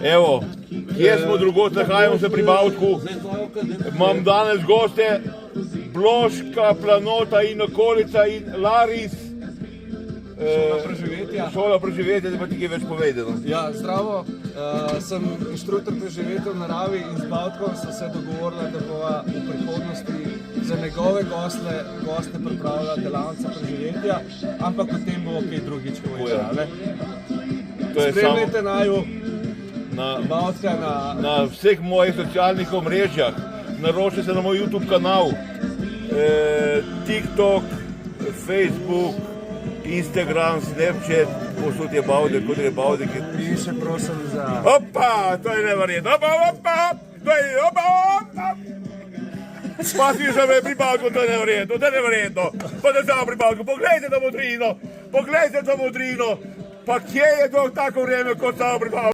Evo, kje smo drugot, nahajamo se pri Bavtku. Imam danes goste Bloška, Planota in okolica in Laris. Šola preživetja, da pa ti kaj več povedano. Ja, zdravo, sem inštruktor preživetja v naravi in z Bavtkom so se dogovorili, da bova v prihodnosti za njegove goste pripravila delavnice preživetja, ampak o tem bomo kaj drugič povedali. Spremljajte naju, Bavtka na vseh mojih socialnih omrežjah, naročite se na moj YouTube kanal, TikTok, Facebook, Instagram, Snapchat, posod je Bavdek, kot je Bavdek. In še prosim za... Opa, to je neverjetno, opa, to je, opa. Spasi se me pri Bavdku, to je neverjetno. Pa ne samo pri Bavdku, pogledajte to modrino, pa kje je to tako vreme, kot samo pri Bavdku.